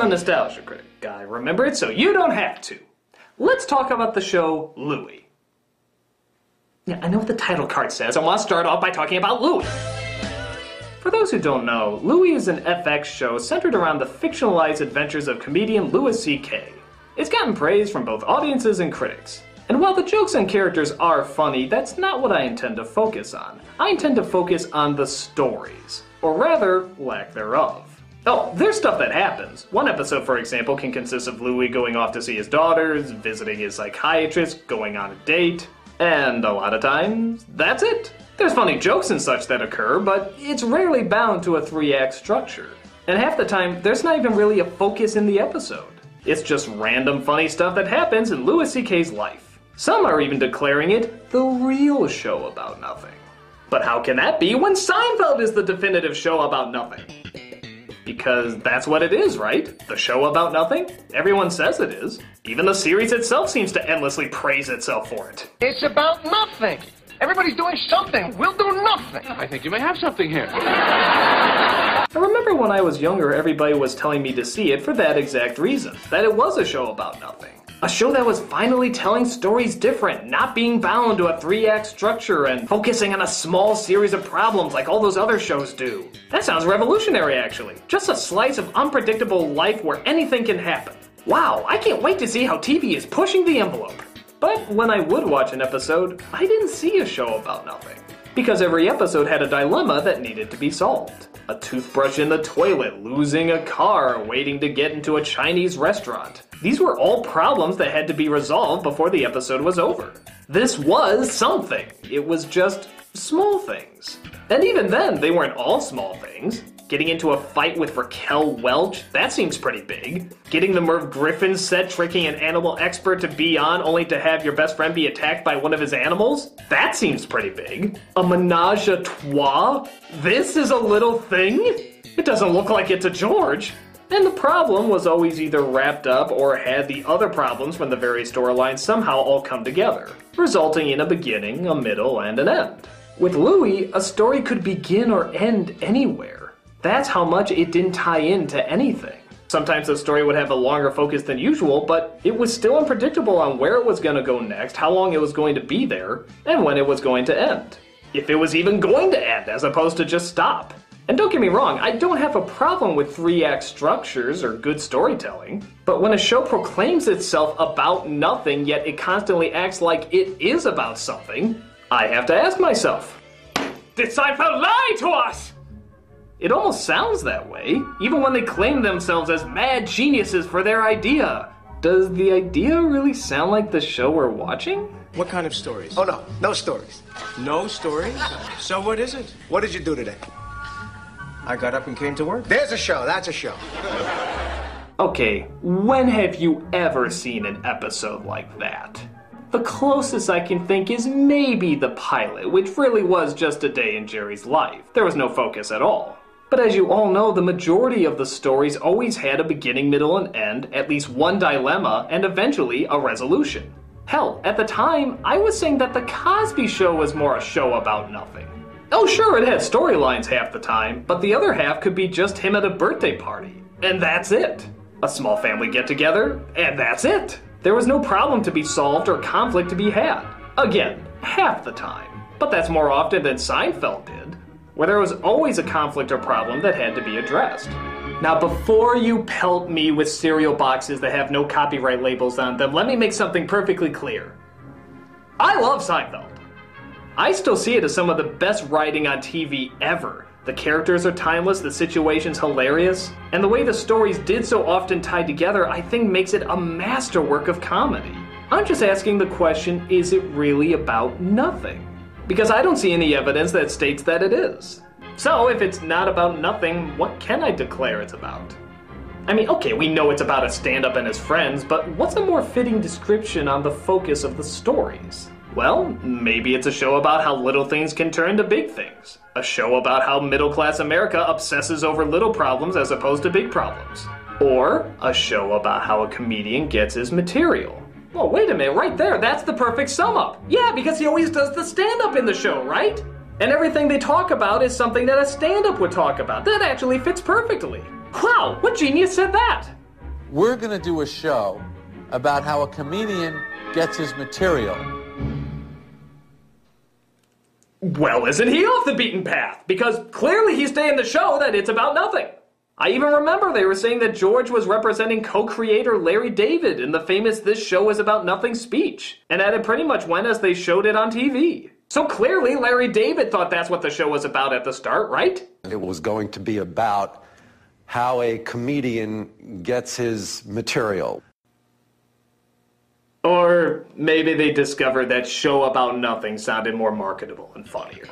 the nostalgia critic. I remember it so you don't have to. Let's talk about the show Louie. Yeah, I know what the title card says. I want to start off by talking about Louie. For those who don't know, Louie is an FX show centered around the fictionalized adventures of comedian Louis C.K. It's gotten praise from both audiences and critics. And while the jokes and characters are funny, that's not what I intend to focus on. I intend to focus on the stories, or rather, lack thereof. Oh, there's stuff that happens. One episode, for example, can consist of Louie going off to see his daughters, visiting his psychiatrist, going on a date, and a lot of times, that's it. There's funny jokes and such that occur, but it's rarely bound to a 3-act structure. And half the time, there's not even really a focus in the episode. It's just random funny stuff that happens in Louis C.K.'s life. Some are even declaring it the real show about nothing. But how can that be when Seinfeld is the definitive show about nothing? Because that's what it is, right? The show about nothing? Everyone says it is. Even the series itself seems to endlessly praise itself for it. It's about nothing. Everybody's doing something. We'll do nothing. I think you may have something here. I remember when I was younger, everybody was telling me to see it for that exact reason. That it was a show about nothing. A show that was finally telling stories different, not being bound to a 3-act structure and focusing on a small series of problems like all those other shows do. That sounds revolutionary, actually. Just a slice of unpredictable life where anything can happen. Wow, I can't wait to see how TV is pushing the envelope. But when I would watch an episode, I didn't see a show about nothing. Because every episode had a dilemma that needed to be solved. A toothbrush in the toilet, losing a car, waiting to get into a Chinese restaurant. These were all problems that had to be resolved before the episode was over. This was something. It was just small things. And even then, they weren't all small things. Getting into a fight with Raquel Welch, that seems pretty big. Getting the Merv Griffin set tricking an animal expert to be on only to have your best friend be attacked by one of his animals, that seems pretty big. A menage a trois? This is a little thing? It doesn't look like it's a George. And the problem was always either wrapped up or had the other problems from the various storylines somehow all come together, resulting in a beginning, a middle, and an end. With Louie, a story could begin or end anywhere. That's how much it didn't tie into anything. Sometimes the story would have a longer focus than usual, but it was still unpredictable on where it was going to go next, how long it was going to be there, and when it was going to end. If it was even going to end, as opposed to just stop. And don't get me wrong, I don't have a problem with 3-act structures or good storytelling, but when a show proclaims itself about nothing, yet it constantly acts like it is about something, I have to ask myself, did Seinfeld lie to us? It almost sounds that way, even when they claim themselves as mad geniuses for their idea. Does the idea really sound like the show we're watching? What kind of stories? Oh, no. No stories. No stories? So what is it? What did you do today? I got up and came to work. There's a show. That's a show. Okay, when have you ever seen an episode like that? The closest I can think is maybe the pilot, which really was just a day in Jerry's life. There was no focus at all. But as you all know, the majority of the stories always had a beginning, middle, and end, at least one dilemma, and eventually a resolution. Hell, at the time, I was saying that The Cosby Show was more a show about nothing. Oh sure, it had storylines half the time, but the other half could be just him at a birthday party. And that's it. A small family get-together, and that's it. There was no problem to be solved or conflict to be had. Again, half the time. But that's more often than Seinfeld did, where there was always a conflict or problem that had to be addressed. Now before you pelt me with cereal boxes that have no copyright labels on them, let me make something perfectly clear. I love Seinfeld. I still see it as some of the best writing on TV ever. The characters are timeless, the situation's hilarious, and the way the stories did so often tie together I think makes it a masterwork of comedy. I'm just asking the question, is it really about nothing? Because I don't see any evidence that states that it is. So if it's not about nothing, what can I declare it's about? I mean, okay, we know it's about a stand-up and his friends, but what's a more fitting description on the focus of the stories? Well, maybe it's a show about how little things can turn to big things. A show about how middle-class America obsesses over little problems as opposed to big problems. Or a show about how a comedian gets his material. Oh, wait a minute, right there, that's the perfect sum up. Yeah, because he always does the stand-up in the show, right? And everything they talk about is something that a stand-up would talk about. That actually fits perfectly. Wow, what genius said that? we're going to do a show about how a comedian gets his material. Well, isn't he off the beaten path? Because clearly he's saying the show that it's about nothing. I even remember they were saying that George was representing co-creator Larry David in the famous "This Show Is About Nothing" speech, and that it pretty much went as they showed it on TV. So clearly Larry David thought that's what the show was about at the start, right? It was going to be about how a comedian gets his material. Or maybe they discovered that show about nothing sounded more marketable and funnier.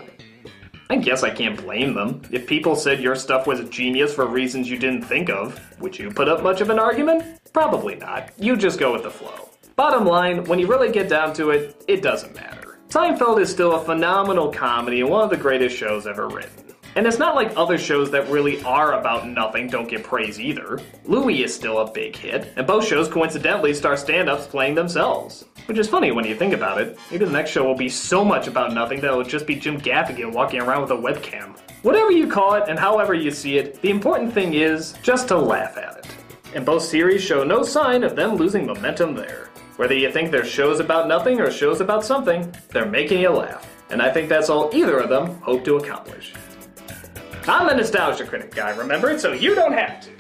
I guess I can't blame them. If people said your stuff was genius for reasons you didn't think of, would you put up much of an argument? Probably not. You just go with the flow. Bottom line, when you really get down to it, it doesn't matter. Seinfeld is still a phenomenal comedy and one of the greatest shows ever written. And it's not like other shows that really are about nothing don't get praise either. Louie is still a big hit, and both shows coincidentally star stand-ups playing themselves. Which is funny when you think about it. Maybe the next show will be so much about nothing that it'll just be Jim Gaffigan walking around with a webcam. Whatever you call it and however you see it, the important thing is just to laugh at it. And both series show no sign of them losing momentum there. Whether you think they're shows about nothing or shows about something, they're making you laugh. And I think that's all either of them hope to accomplish. I'm the Nostalgia Critic guy, remember? So you don't have to.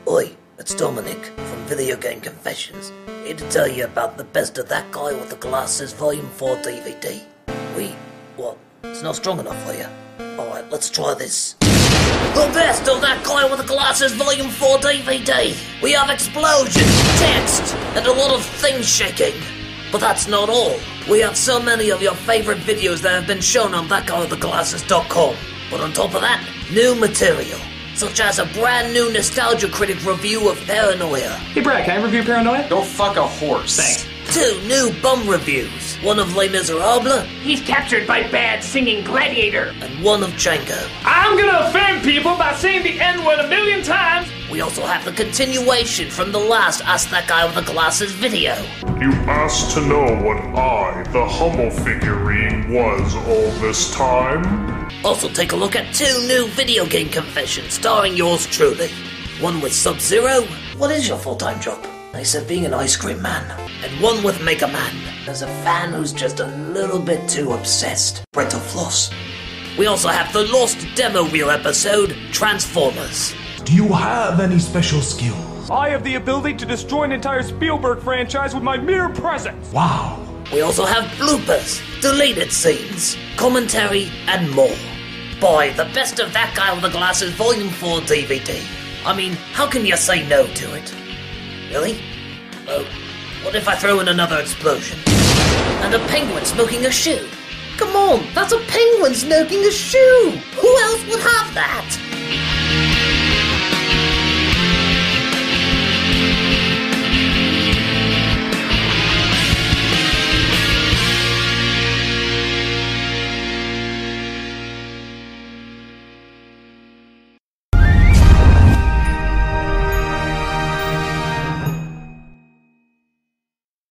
Oi, it's Dominic from Video Game Confessions. Here to tell you about the Best of That Guy with the Glasses Volume 4 DVD. What? It's not strong enough for you? Alright, let's try this. The Best of That Guy with the Glasses Volume 4 DVD. We have explosions, text, and a lot of things shaking. But that's not all. We have so many of your favorite videos that have been shown on thatguywiththeglasses.com. But on top of that, new material. Such as a brand new Nostalgia Critic review of Paranoia. Hey Brad, can I review Paranoia? Go fuck a horse. Thanks. 2 new bum reviews. One of Les Miserables. He's captured by bad singing gladiator. And one of Django. I'm gonna offend people by saying the N-word 1,000,000 times. We also have the continuation from the last Ask That Guy with the Glasses video. You asked to know what I, the Hummel figurine, was all this time? Also take a look at 2 new video game confessions starring yours truly. One with Sub-Zero. What is your full-time job? I said being an ice cream man. And one with Mega Man. As a fan who's just a little bit too obsessed. Bred to floss. We also have the Lost Demo Reel episode, Transformers. Do you have any special skills? I have the ability to destroy an entire Spielberg franchise with my mere presence. Wow. We also have bloopers, deleted scenes, commentary, and more. Boy, the Best of That Guy with the Glasses Volume 4 DVD. I mean, how can you say no to it? Really? Oh, what if I throw in another explosion? And a penguin smoking a shoe? Come on, that's a penguin smoking a shoe! Who else would have that?